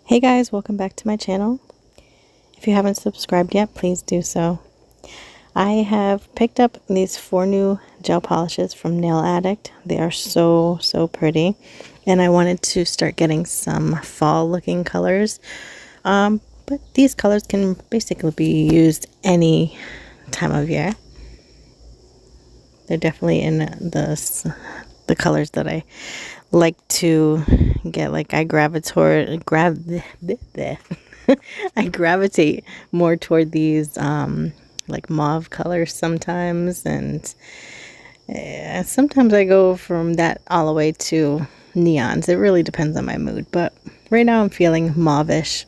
Hey guys, welcome back to my channel. If you haven't subscribed yet, please do so. I have picked up these 4 new gel polishes from Nail Addict. They are so pretty, and I wanted to start getting some fall looking colors. But these colors can basically be used any time of year. They're definitely in the colors that I like to get. Like I gravitate more toward these like mauve colors sometimes, and sometimes I go from that all the way to neons. It really depends on my mood, but right now I'm feeling mauvish.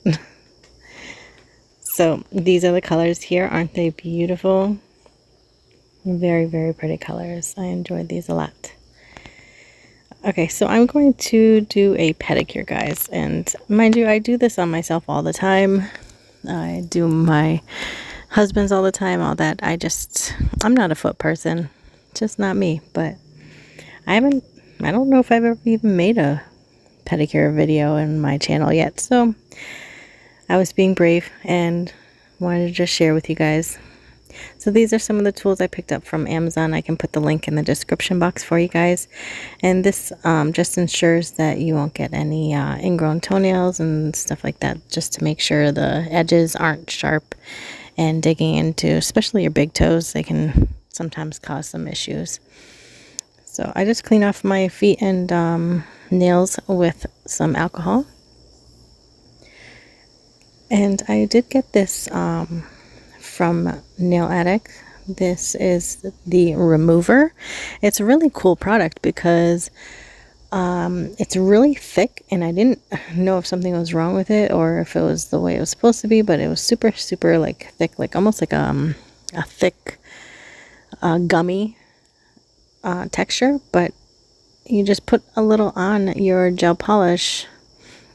So these are the colors here. Aren't they beautiful? Very pretty colors. I enjoyed these a lot. Okay, so I'm going to do a pedicure, guys, and mind you, I do this on myself all the time. I do my husband's all the time, all that. I'm not a foot person. It's just not me. But I don't know if I've ever even made a pedicure video in my channel yet. So I was being brave and wanted to just share with you guys. So these are some of the tools I picked up from Amazon. I can put the link in the description box for you guys. And this just ensures that you won't get any ingrown toenails and stuff like that, just to make sure the edges aren't sharp and digging into, especially your big toes. They can sometimes cause some issues. So I just clean off my feet and nails with some alcohol. And I did get this from Nail Addict. This is the remover. It's a really cool product because it's really thick, and I didn't know if something was wrong with it or if it was the way it was supposed to be, but it was super like thick, like almost like a thick gummy texture. But you just put a little on your gel polish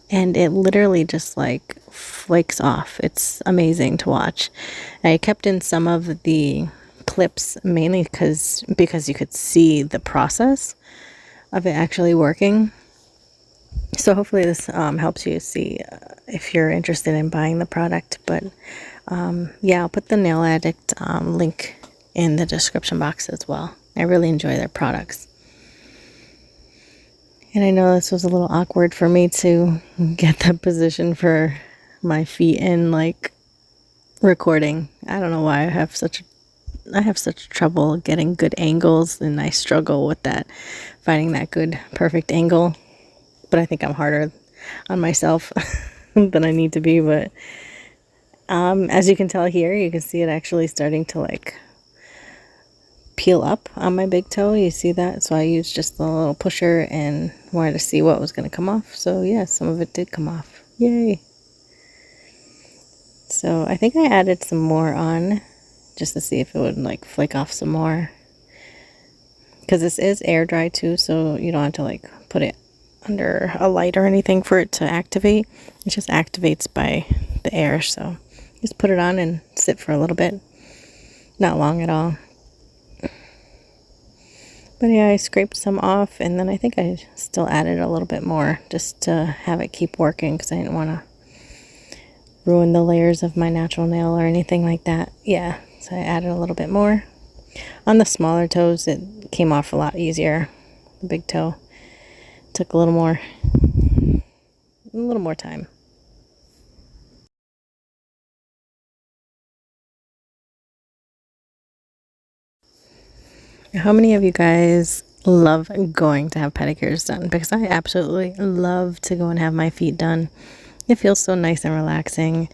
and it literally just like flakes off. It's amazing to watch. I kept in some of the clips mainly because you could see the process of it actually working. So hopefully this helps you see if you're interested in buying the product. But yeah, I'll put the Nail Addict link in the description box as well. I really enjoy their products. And I know this was a little awkward for me to get the position for my feet in, like, recording. I don't know why I have such trouble getting good angles, and I struggle with that, finding that good, perfect angle. But I think I'm harder on myself than I need to be. But as you can tell here, you can see it actually starting to, like, peel up on my big toe. You see that? So I used just a little pusher and wanted to see what was going to come off. So yeah, some of it did come off. Yay! So I think I added some more on just to see if it would like flake off some more, because this is air dry too, so you don't have to like put it under a light or anything for it to activate. It just activates by the air. So just put it on and sit for a little bit. Not long at all. But yeah, I scraped some off, and then I think I still added a little bit more just to have it keep working, because I didn't want to ruin the layers of my natural nail or anything like that. Yeah, so I added a little bit more. On the smaller toes, it came off a lot easier. The big toe took a little more time. How many of you guys love going to have pedicures done? Because I absolutely love to go and have my feet done. It feels so nice and relaxing.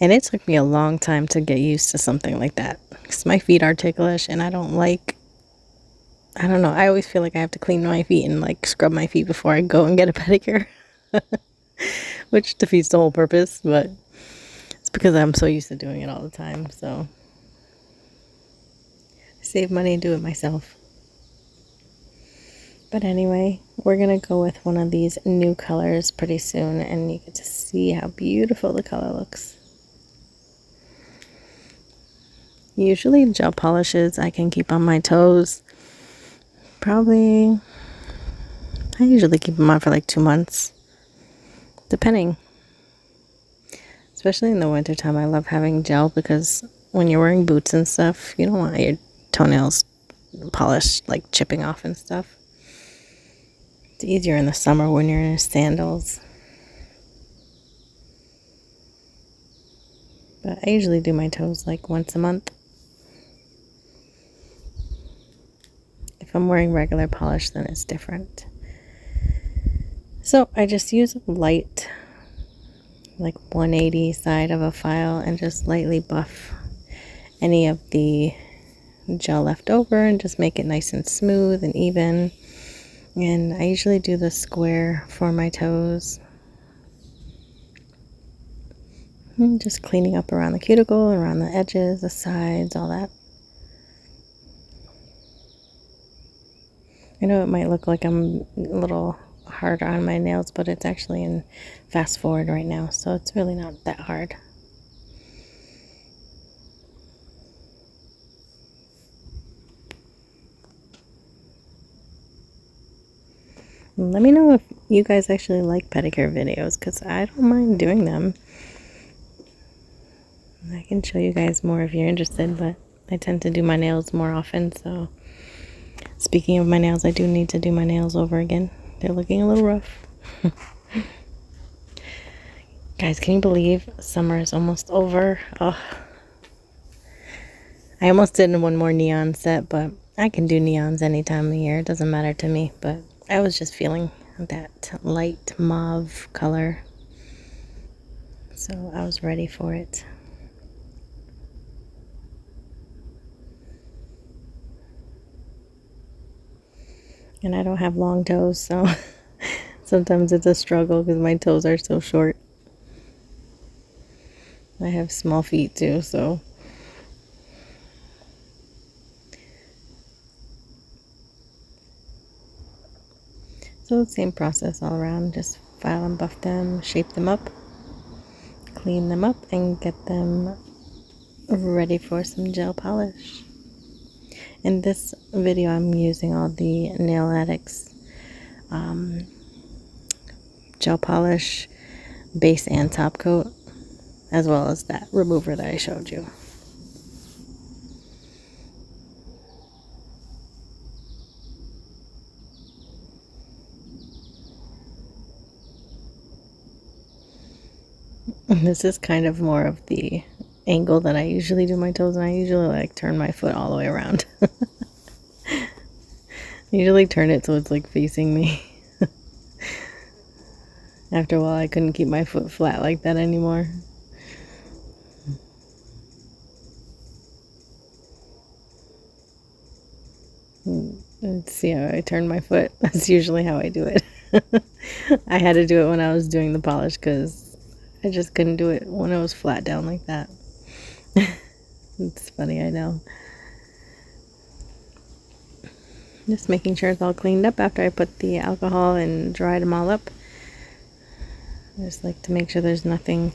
And it took me a long time to get used to something like that, because my feet are ticklish, and I don't know, I always feel like I have to clean my feet and like scrub my feet before I go and get a pedicure. Which defeats the whole purpose, but it's because I'm so used to doing it all the time. So save money and do it myself. But anyway, we're gonna go with one of these new colors pretty soon, and you get to see how beautiful the color looks. Usually gel polishes I can keep on my toes. I usually keep them on for like 2 months, depending. especially in the wintertime. I love having gel because when you're wearing boots and stuff, you don't want your toenails polished, like chipping off and stuff. It's easier in the summer when you're in sandals. But I usually do my toes like once a month. If I'm wearing regular polish, then it's different. So I just use a light, like 180 side of a file, and just lightly buff any of the gel left over and just make it nice and smooth and even. And I usually do the square for my toes. And just cleaning up around the cuticle, around the edges, the sides, all that. I know it might look like I'm a little harder on my nails, but it's actually in fast forward right now, so it's really not that hard. Let me know if you guys actually like pedicure videos, because I don't mind doing them. I can show you guys more if you're interested, but I tend to do my nails more often, so speaking of my nails, I do need to do my nails over again. They're looking a little rough. Guys, can you believe summer is almost over? Oh, I almost did one more neon set, but I can do neons any time of year. It doesn't matter to me, but I was just feeling that light mauve color, so I was ready for it. And I don't have long toes, so sometimes it's a struggle because my toes are so short. I have small feet too, so same process all around. Just file and buff them, shape them up, clean them up, and get them ready for some gel polish. In this video, I'm using all the Nail Addict's gel polish, base and top coat, as well as that remover that I showed you. This is kind of more of the angle that I usually do my toes, and I usually like turn my foot all the way around. I usually turn it so it's like facing me. After a while, I couldn't keep my foot flat like that anymore. Let's see how I turn my foot. That's usually how I do it. I had to do it when I was doing the polish because I just couldn't do it when it was flat down like that. It's funny, I know. Just making sure it's all cleaned up after I put the alcohol and dried them all up. I just like to make sure there's nothing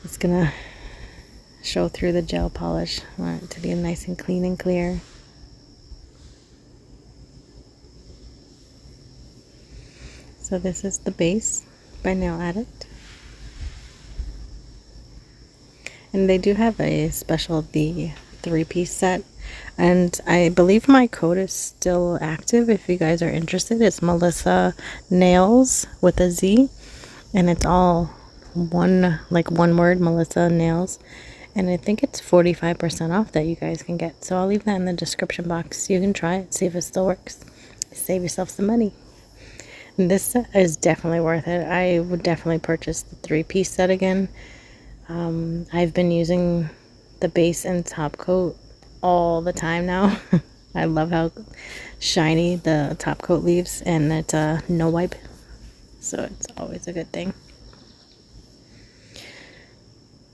that's gonna show through the gel polish. I want it to be nice and clean and clear. So this is the base by Nail Addict. And they do have a special, the 3-piece set. And I believe my code is still active if you guys are interested. It's Melissa Nails with a Z. And it's all one word, Melissa Nails. And I think it's 45% off that you guys can get. So I'll leave that in the description box. You can try it, see if it still works. Save yourself some money. And this set is definitely worth it. I would definitely purchase the 3-piece set again. I've been using the base and top coat all the time now. I love how shiny the top coat leaves, and it's a no wipe, so it's always a good thing.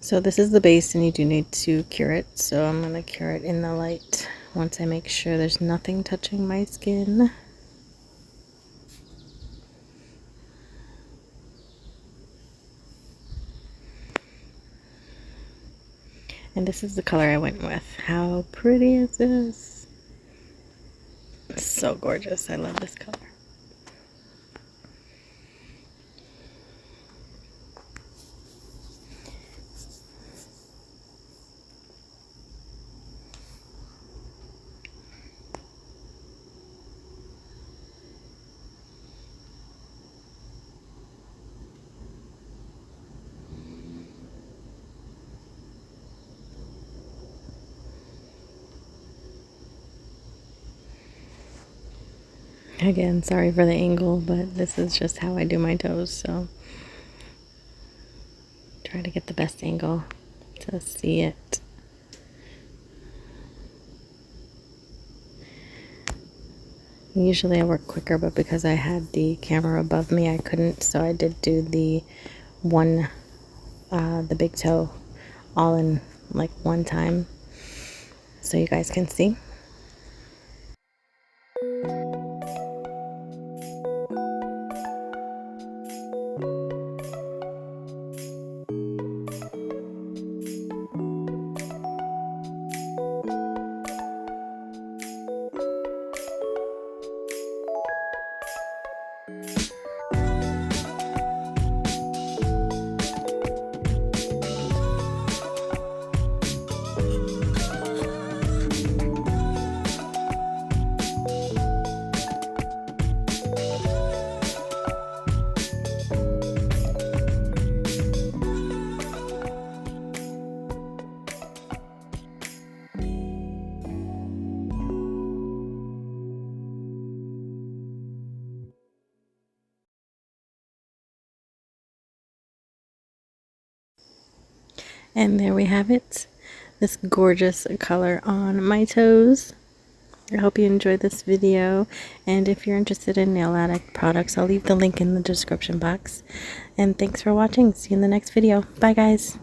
So this is the base, and you do need to cure it, so I'm going to cure it in the light once I make sure there's nothing touching my skin. And this is the color I went with. How pretty is this? It's so gorgeous. I love this color. Again, sorry for the angle, but this is just how I do my toes, so try to get the best angle to see it. Usually I work quicker, but because I had the camera above me, I couldn't, so I did do the big toe all in like one time, so you guys can see. And there we have it, this gorgeous color on my toes. I hope you enjoyed this video, and if you're interested in Nail Addict products, I'll leave the link in the description box. And thanks for watching. See you in the next video. Bye guys.